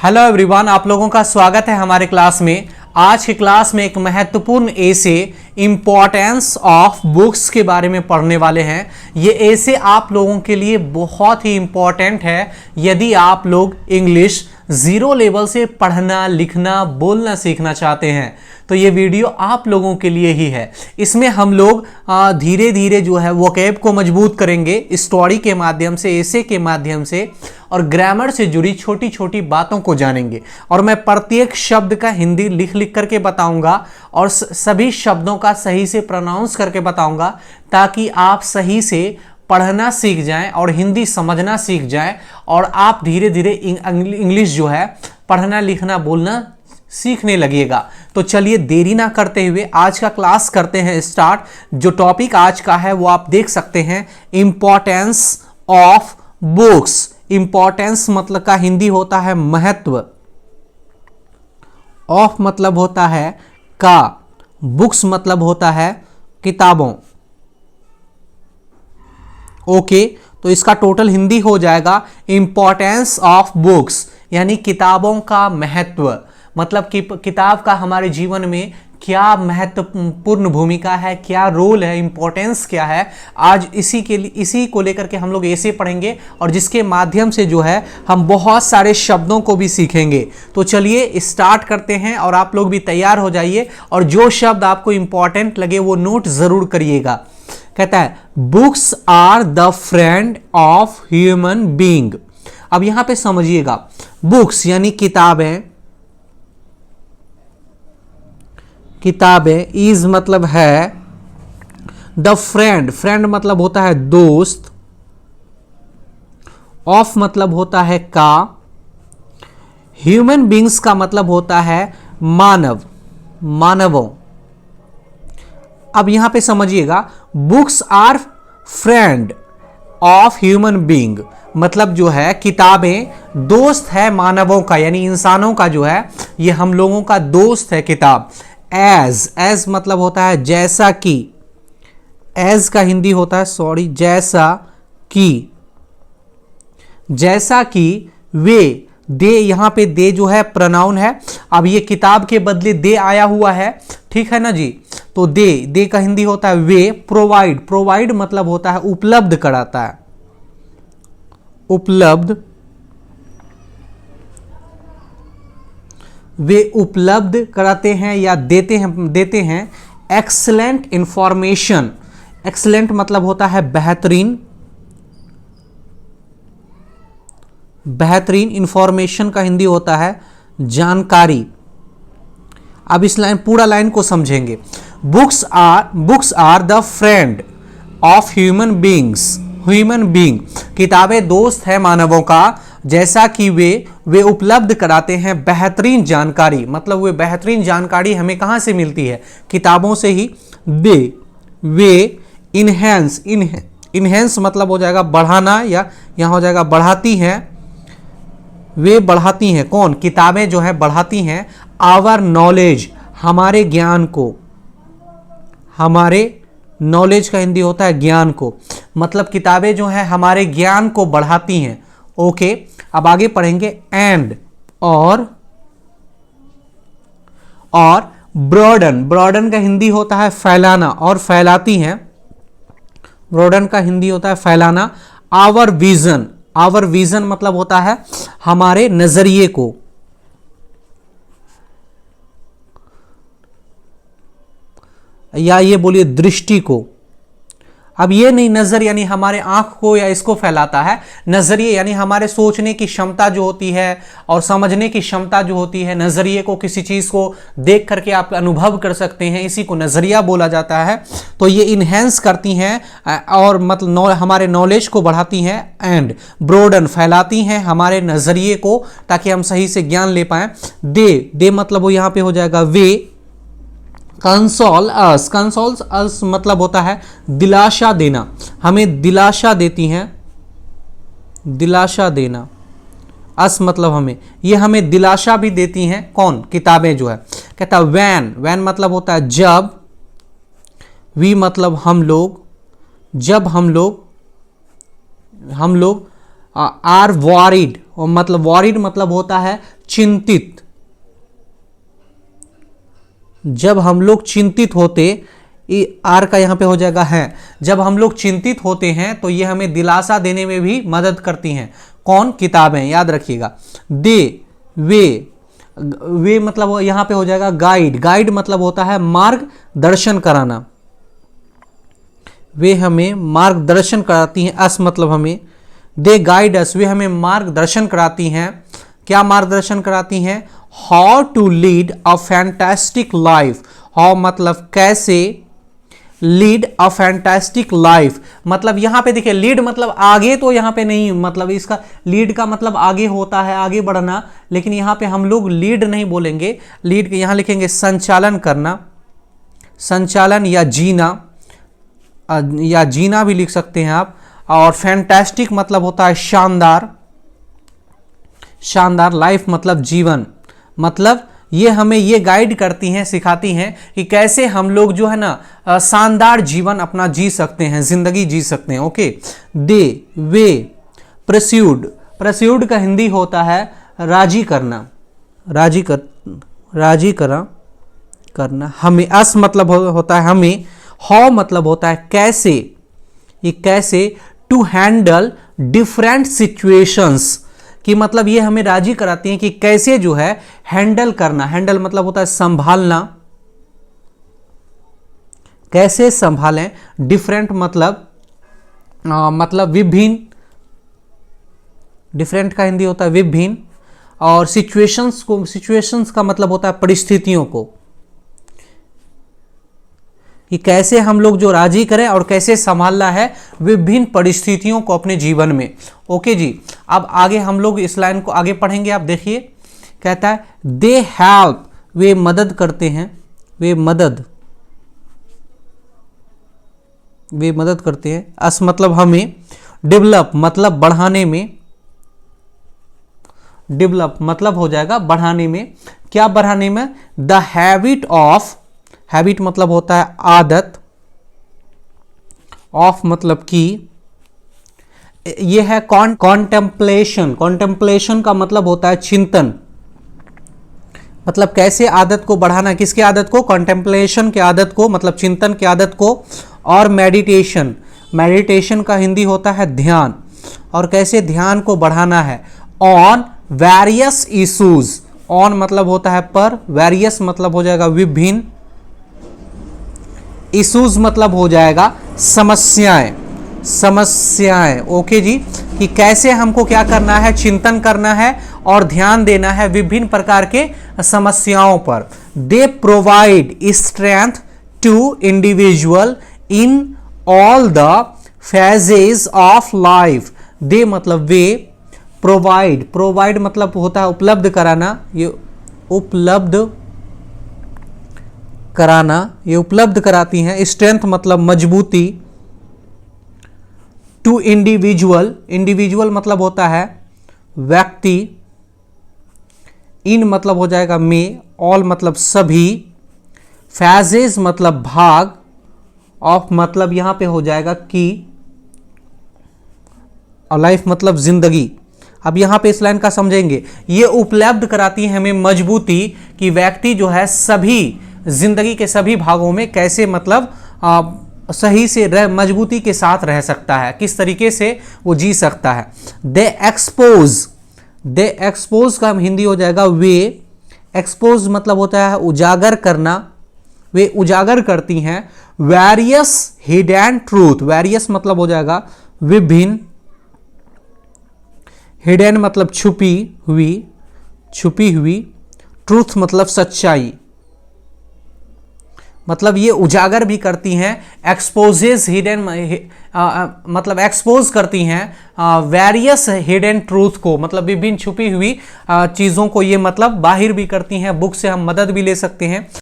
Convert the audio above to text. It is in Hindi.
हेलो एवरीवन, आप लोगों का स्वागत है हमारे क्लास में। आज की क्लास में एक महत्वपूर्ण एसे इम्पोर्टेंस ऑफ बुक्स के बारे में पढ़ने वाले हैं। ये एसे आप लोगों के लिए बहुत ही इम्पोर्टेंट है यदि आप लोग इंग्लिश जीरो लेवल से पढ़ना लिखना बोलना सीखना चाहते हैं। तो ये वीडियो आप लोगों के लिए ही है। इसमें हम लोग धीरे धीरे जो है वोकैब को मजबूत करेंगे स्टोरी के माध्यम से, एसे के माध्यम से, और ग्रामर से जुड़ी छोटी छोटी बातों को जानेंगे। और मैं प्रत्येक शब्द का हिंदी लिख लिख करके बताऊंगा और सभी शब्दों का सही से प्रोनाउंस करके बताऊंगा ताकि आप सही से पढ़ना सीख जाएं और हिंदी समझना सीख जाएं और आप धीरे धीरे इंग्लिश जो है पढ़ना लिखना बोलना सीखने लगिएगा। तो चलिए देरी ना करते हुए आज का क्लास करते हैं स्टार्ट। जो टॉपिक आज का है वो आप देख सकते हैं, इंपॉर्टेंस ऑफ बुक्स। इंपॉर्टेंस मतलब का हिंदी होता है महत्व, ऑफ मतलब होता है का, बुक्स मतलब होता है किताबों। ओके, तो इसका टोटल हिंदी हो जाएगा इंपॉर्टेंस ऑफ बुक्स, यानी किताबों का महत्व। मतलब कि किताब का हमारे जीवन में क्या महत्वपूर्ण भूमिका है, क्या रोल है, इंपॉर्टेंस क्या है। आज इसी को लेकर के हम लोग ऐसे पढ़ेंगे और जिसके माध्यम से जो है हम बहुत सारे शब्दों को भी सीखेंगे। तो चलिए स्टार्ट करते हैं और आप लोग भी तैयार हो जाइए और जो शब्द आपको इंपॉर्टेंट लगे वो नोट जरूर करिएगा। कहता है books are the friend of human being. अब यहां पे समझिएगा, बुक्स यानी किताबें, किताबें, इज मतलब है द फ्रेंड, फ्रेंड मतलब होता है दोस्त, ऑफ मतलब होता है का, ह्यूमन बींग्स का मतलब होता है मानव, मानवों। अब यहां पे समझिएगा, books are friend of human being, मतलब जो है किताबें दोस्त है मानवों का, यानी इंसानों का जो है ये हम लोगों का दोस्त है किताब। एज मतलब होता है जैसा कि, एज का हिंदी होता है जैसा कि, जैसा कि वे, दे, यहां पे दे जो है प्रोनाउन है। अब ये किताब के बदले दे आया हुआ है, ठीक है ना जी। तो दे का हिंदी होता है वे। प्रोवाइड, प्रोवाइड मतलब होता है उपलब्ध कराता है, उपलब्ध, वे उपलब्ध कराते हैं या देते हैं एक्सलेंट इंफॉर्मेशन। एक्सलेंट मतलब होता है बेहतरीन, बेहतरीन। इंफॉर्मेशन का हिंदी होता है जानकारी। अब इस लाइन, पूरा लाइन को समझेंगे। Books are the friend of human beings, human being, किताबें दोस्त है मानवों का, जैसा कि वे उपलब्ध कराते हैं बेहतरीन जानकारी। मतलब वे बेहतरीन जानकारी हमें कहां से मिलती है? किताबों से ही। वे इनहेंस मतलब हो जाएगा बढ़ाना, या यहां हो जाएगा बढ़ाती हैं। वे बढ़ाती हैं, कौन? किताबें जो है बढ़ाती हैं आवर नॉलेज, हमारे ज्ञान को। हमारे नॉलेज का हिंदी होता है ज्ञान को, मतलब किताबें जो है हमारे ज्ञान को बढ़ाती हैं। ओके, अब आगे पढ़ेंगे। एंड, और ब्रॉडन, ब्रॉडन का हिंदी होता है फैलाना और फैलाती हैं। ब्रॉडन का हिंदी होता है फैलाना। आवर विजन, आवर विजन मतलब होता है हमारे नजरिए को। या ये बोलिए दृष्टि को। अब ये नहीं, नजर यानी हमारे आंख को या इसको फैलाता है, नजरिए यानी हमारे सोचने की क्षमता जो होती है और समझने की क्षमता जो होती है, नजरिए को, किसी चीज को देख करके आप अनुभव कर सकते हैं, इसी को नजरिया बोला जाता है। तो ये इनहेंस करती हैं और मतलब हमारे नॉलेज को बढ़ाती हैं। एंड ब्रोडन, फैलाती हैं हमारे नजरिए को ताकि हम सही से ज्ञान ले पाए। दे मतलब वो यहां पे हो जाएगा वे। कंसोल अस मतलब होता है दिलासा देना, हमें दिलासा देती हैं, दिलासा देना। अस मतलब हमें, ये हमें दिलासा भी देती हैं, कौन? किताबें जो है। कहता है वैन मतलब होता है जब, वी मतलब हम लोग, जब हम लोग आर वॉरिड, और मतलब वॉरिड मतलब होता है चिंतित। जब हम लोग चिंतित होते, आर का यहाँ पे हो जाएगा है, जब हम लोग चिंतित होते हैं तो ये हमें दिलासा देने में भी मदद करती हैं। कौन? किताबें, याद रखिएगा। वे मतलब यहाँ पे हो जाएगा गाइड। गाइड मतलब होता है मार्गदर्शन कराना। वे हमें मार्गदर्शन कराती हैं। अस मतलब हमें, दे गाइड अस, वे हमें मार्गदर्शन कराती हैं। क्या मार्गदर्शन कराती हैं? How to lead a fantastic life. How मतलब कैसे, लीड अ फैंटास्टिक लाइफ मतलब यहां पे देखिए लीड मतलब आगे, तो यहां पे नहीं, मतलब इसका लीड का मतलब आगे होता है, आगे बढ़ना, लेकिन यहां पे हम लोग लीड नहीं बोलेंगे। लीड के यहां लिखेंगे संचालन करना, संचालन या जीना भी लिख सकते हैं आप। और फैंटास्टिक मतलब होता है शानदार, शानदार। लाइफ मतलब जीवन, मतलब ये हमें ये गाइड करती हैं, सिखाती हैं कि कैसे हम लोग जो है ना शानदार जीवन अपना जी सकते हैं, जिंदगी जी सकते हैं। ओके। वे प्रस्यूड, प्रस्यूड का हिंदी होता है राजी करना, राजी करना। हमें, अस मतलब होता है हमें, हाउ मतलब होता है कैसे, ये कैसे, टू हैंडल डिफरेंट सिचुएशंस, कि मतलब ये हमें राजी कराती हैं कि कैसे जो है हैंडल करना। हैंडल मतलब होता है संभालना, कैसे संभालें। डिफरेंट मतलब विभिन्न, डिफरेंट का हिंदी होता है विभिन्न। और सिचुएशंस का मतलब होता है परिस्थितियों को, कि कैसे हम लोग जो राजी करें और कैसे संभालना है विभिन्न परिस्थितियों को अपने जीवन में। ओके जी, अब आगे हम लोग इस लाइन को आगे पढ़ेंगे। आप देखिए, कहता है दे हेल्प, वे मदद करते हैं, वे मदद करते हैं। अस मतलब हमें, डेवलप मतलब बढ़ाने में, डेवलप मतलब हो जाएगा बढ़ाने में। क्या बढ़ाने में? द हैबिट ऑफ, हैबिट मतलब होता है आदत, ऑफ मतलब की, ये है कॉन्टेम्पलेशन। कॉन्टेम्पलेशन का मतलब होता है चिंतन, मतलब कैसे आदत को बढ़ाना, किसके आदत को? कॉन्टेम्पलेशन के आदत को, मतलब चिंतन के आदत को। और मेडिटेशन, मेडिटेशन का हिंदी होता है ध्यान, और कैसे ध्यान को बढ़ाना है। ऑन वेरियस इश्यूज, ऑन मतलब होता है पर, वेरियस मतलब हो जाएगा विभिन्न, इश्यूज मतलब हो जाएगा समस्याएं, समस्याएं। ओके जी, कि कैसे हमको क्या करना है, चिंतन करना है और ध्यान देना है विभिन्न प्रकार के समस्याओं पर। They provide strength to individual in all the phases of life. They मतलब वे, प्रोवाइड, प्रोवाइड मतलब होता है उपलब्ध कराना, ये उपलब्ध कराना, ये उपलब्ध कराती हैं। स्ट्रेंथ मतलब मजबूती। टू इंडिविजुअल, इंडिविजुअल मतलब होता है व्यक्ति। इन मतलब हो जाएगा में, ऑल मतलब सभी, फेजेस मतलब भाग, ऑफ मतलब यहां पे हो जाएगा की, और लाइफ मतलब जिंदगी। अब यहां पे इस लाइन का समझेंगे, ये उपलब्ध कराती है हमें मजबूती, कि व्यक्ति जो है सभी जिंदगी के सभी भागों में कैसे मतलब सही से मजबूती के साथ रह सकता है, किस तरीके से वो जी सकता है। दे एक्सपोज, दे एक्सपोज का हिंदी हो जाएगा वे, एक्सपोज मतलब होता है उजागर करना, वे उजागर करती हैं वेरियस हिडन ट्रूथ, वेरियस मतलब हो जाएगा विभिन्न, हिडन मतलब छुपी हुई, ट्रूथ मतलब सच्चाई, मतलब ये उजागर भी करती हैं। एक्सपोजेस हिडन मतलब एक्सपोज करती हैं वेरियस हिडन ट्रूथ को, मतलब विभिन्न छुपी हुई चीज़ों को ये मतलब बाहर भी करती हैं। बुक से हम मदद भी ले सकते हैं।